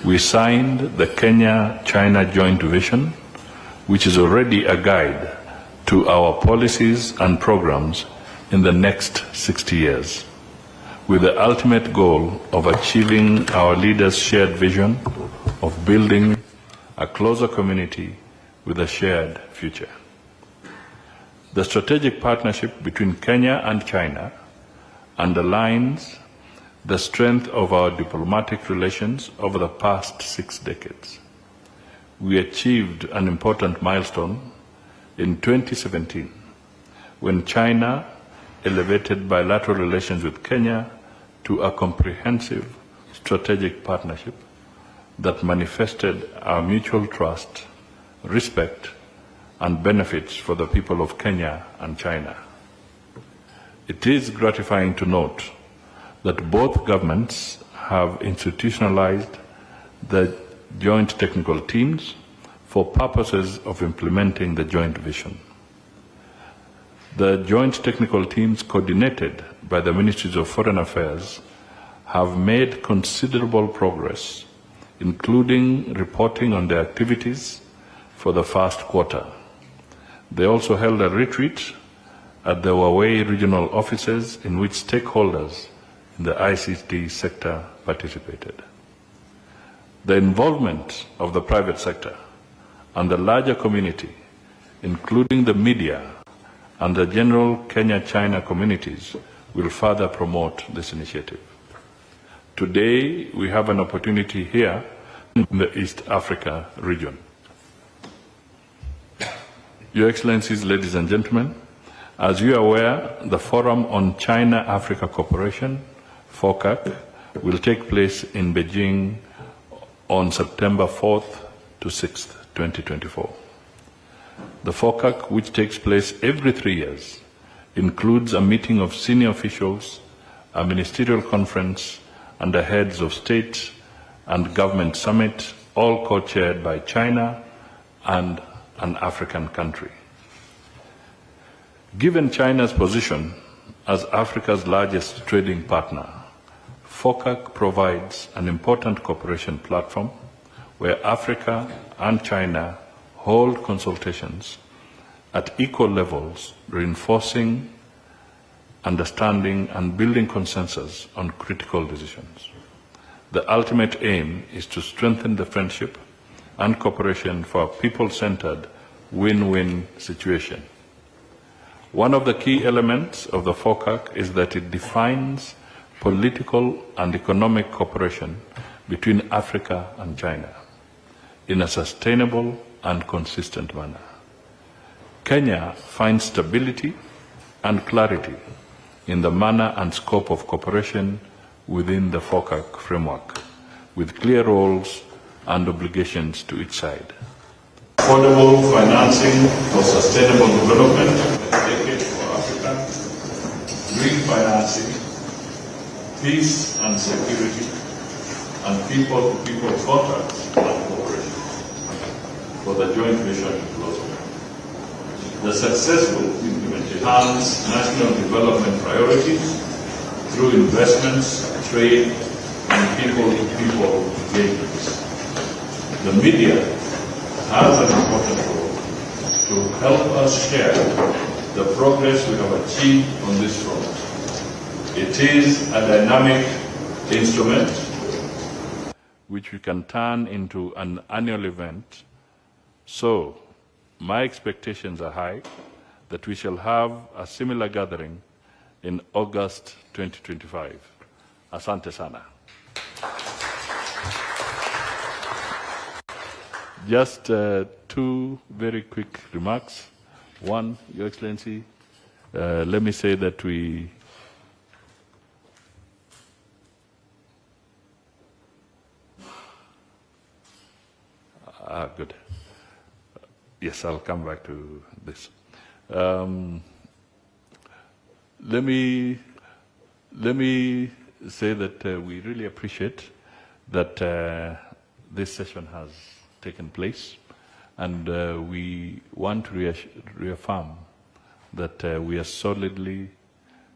we signed the Kenya-China Joint Vision, which is already a guide to our policies and programs in the next 60 years, with the ultimate goal of achieving our leaders' shared vision of building a closer community with a shared future. The strategic partnership between Kenya and China underlines the strength of our diplomatic relations over the past 6 decades. We achieved an important milestone in 2017 when China elevated bilateral relations with Kenya to a comprehensive strategic partnership that manifested our mutual trust, respect, and benefits for the people of Kenya and China. It is gratifying to note that both governments have institutionalized the joint technical teams for purposes of implementing the joint vision. The joint technical teams coordinated by the Ministries of Foreign Affairs have made considerable progress, including reporting on their activities for the first quarter. They also held a retreat at the Huawei regional offices in which stakeholders in the ICT sector participated. The involvement of the private sector and the larger community, including the media and the general Kenya-China communities, will further promote this initiative. Today, we have an opportunity here in the East Africa region. Your Excellencies, ladies and gentlemen, as you are aware, the Forum on China-Africa Cooperation, FOCAC, will take place in Beijing on September 4th to 6th, 2024. The FOCAC, which takes place every 3 years, includes a meeting of senior officials, a ministerial conference, and the heads of state and government summit, all co-chaired by China and an African country. Given China's position as Africa's largest trading partner, FOCAC provides an important cooperation platform where Africa and China hold consultations at equal levels, reinforcing understanding and building consensus on critical decisions. The ultimate aim is to strengthen the friendship and cooperation for a people-centered win-win situation. One of the key elements of the FOCAC is that it defines political and economic cooperation between Africa and China in a sustainable and consistent manner. Kenya finds stability and clarity in the manner and scope of cooperation within the FOCAC framework, with clear roles and obligations to each side. Affordable financing for sustainable development, a decade for Africa, green financing, peace and security, and people-to-people contacts and cooperation for the joint vision closer. The successful implementation enhance national development priorities through investments, trade, and people-to-people engagements. The media has an important role to help us share the progress we have achieved on this front. It is a dynamic instrument which we can turn into an annual event. So, my expectations are high that we shall have a similar gathering in August 2025. Asante sana. Just two very quick remarks. One, Your Excellency, let me say that we good. Yes, I'll come back to this. Let me say that we really appreciate that this session has taken place, and we want to reaffirm that we are solidly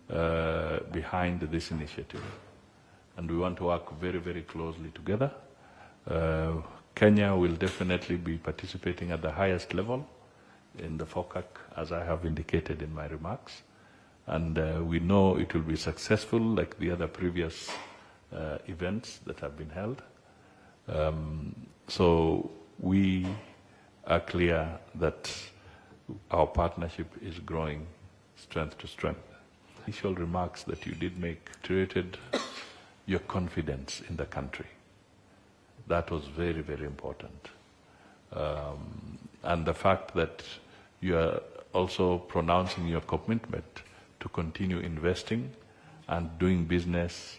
behind this initiative, and we want to work very, very closely together Kenya will definitely be participating at the highest level in the FOCAC, as I have indicated in my remarks. And we know it will be successful like the other previous events that have been held. So we are clear that our partnership is growing strength to strength. Initial remarks that you did make created your confidence in the country. That was very, very important. And the fact that you are also pronouncing your commitment to continue investing and doing business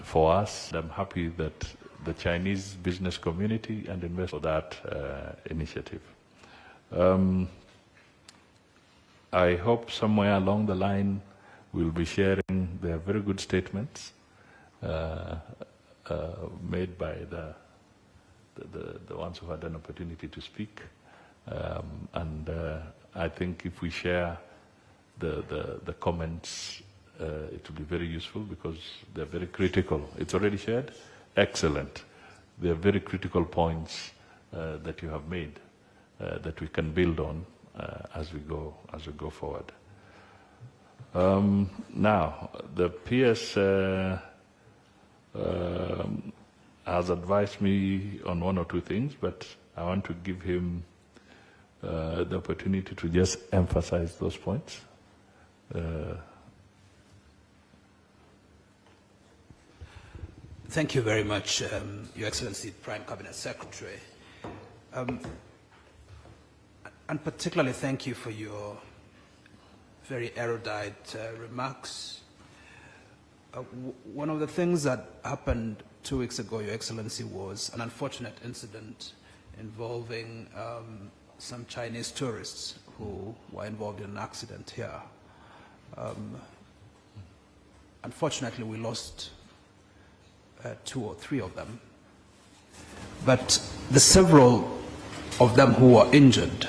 for us, I'm happy that the Chinese business community and invest for that initiative. I hope somewhere along the line we'll be sharing their very good statements made by the ones who had an opportunity to speak. I think if we share the comments, it will be very useful because they're very critical. It's already shared? Excellent. They're very critical points that you have made that we can build on as we go forward. Now, the PS has advised me on one or two things, but I want to give him the opportunity to just emphasize those points. Thank you very much, Your Excellency, Prime Cabinet Secretary. And particularly thank you for your very erudite remarks. One of the things that happened 2 weeks ago, Your Excellency, was an unfortunate incident involving some Chinese tourists who were involved in an accident here. Unfortunately, we lost 2 or 3 of them. But the several of them who were injured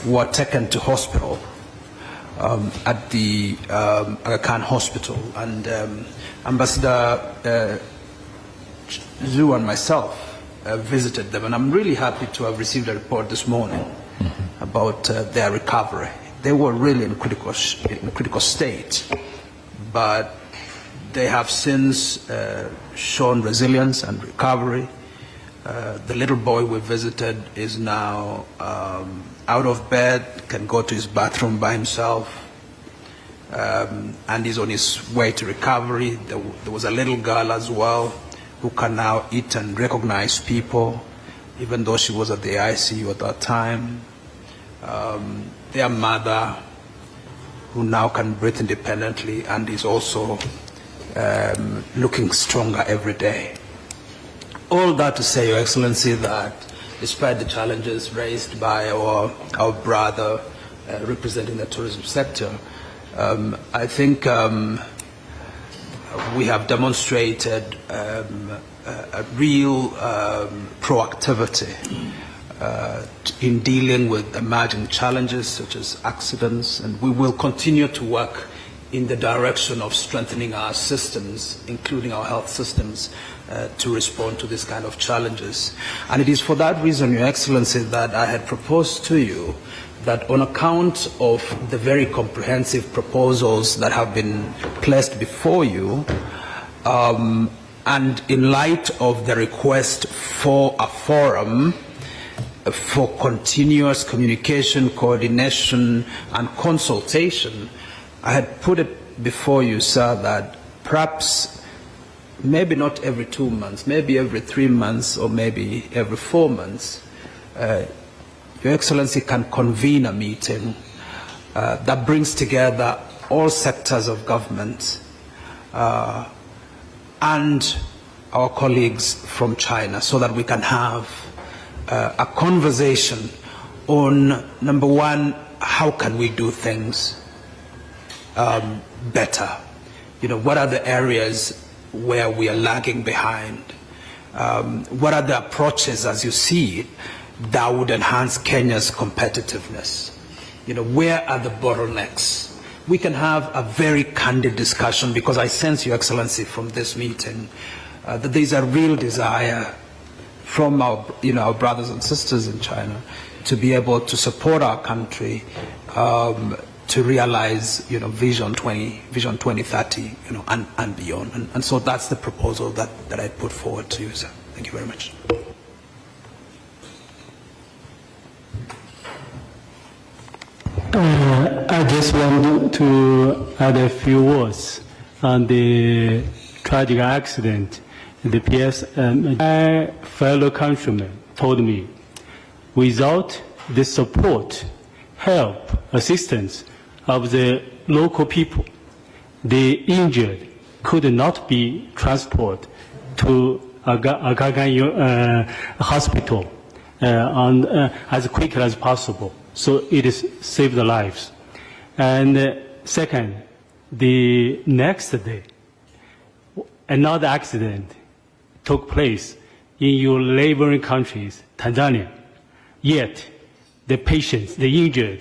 were taken to hospital at the Aga Khan Hospital. And Ambassador Zhu and myself visited them. And I'm really happy to have received a report this morning about their recovery. They were really in critical state, but they have since shown resilience and recovery. The little boy we visited is now out of bed, can go to his bathroom by himself, and is on his way to recovery. There was a little girl as well who can now eat and recognize people, even though she was at the ICU at that time. Their mother, who now can breathe independently and is also looking stronger every day. All that to say, Your Excellency, that despite the challenges raised by our brother representing the tourism sector, I think we have demonstrated a real proactivity in dealing with emerging challenges such as accidents, and we will continue to work in the direction of strengthening our systems, including our health systems, to respond to this kind of challenges. And it is for that reason, Your Excellency, that I had proposed to you that on account of the very comprehensive proposals that have been placed before you, and in light of the request for a forum for continuous communication, coordination, and consultation, I had put it before you, sir, that perhaps maybe not every 2 months, maybe every 3 months, or maybe every 4 months, Your Excellency can convene a meeting that brings together all sectors of government and our colleagues from China, so that we can have a conversation on, number one, how can we do things better? You know, what are the areas where we are lagging behind? What are the approaches, as you see it, that would enhance Kenya's competitiveness? You know, where are the bottlenecks? We can have a very candid discussion, because I sense, Your Excellency, from this meeting, that there's a real desire from our, our brothers and sisters in China to be able to support our country to realize, Vision 2030, and beyond. And so that's the proposal that I put forward to you, sir. Thank you very much. I just want to add a few words on the tragic accident. The PS, my fellow countrymen told me, without the support, help, assistance of the local people, the injured could not be transported to Aga Khan hospital as quickly as possible. So it is saved lives. And second, the next day, another accident took place in your neighboring countries, Tanzania. Yet, the patients, the injured,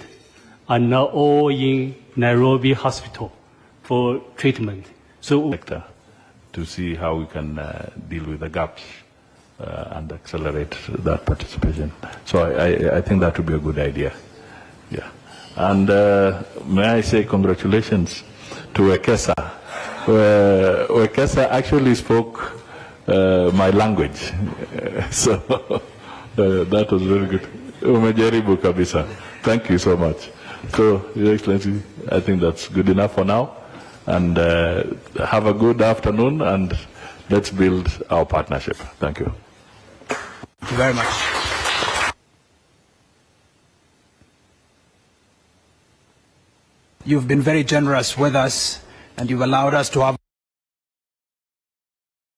are now all in Nairobi hospital for treatment. So, to see how we can deal with the gaps and accelerate that participation. So I think that would be a good idea. Yeah. And may I say congratulations to Wekesa. Wekesa actually spoke my language. So that was very good. Umejaribu kabisa. Thank you so much. So, Your Excellency, I think that's good enough for now. And have a good afternoon, and let's build our partnership. Thank you. Thank you very much. You've been very generous with us, and you've allowed us to have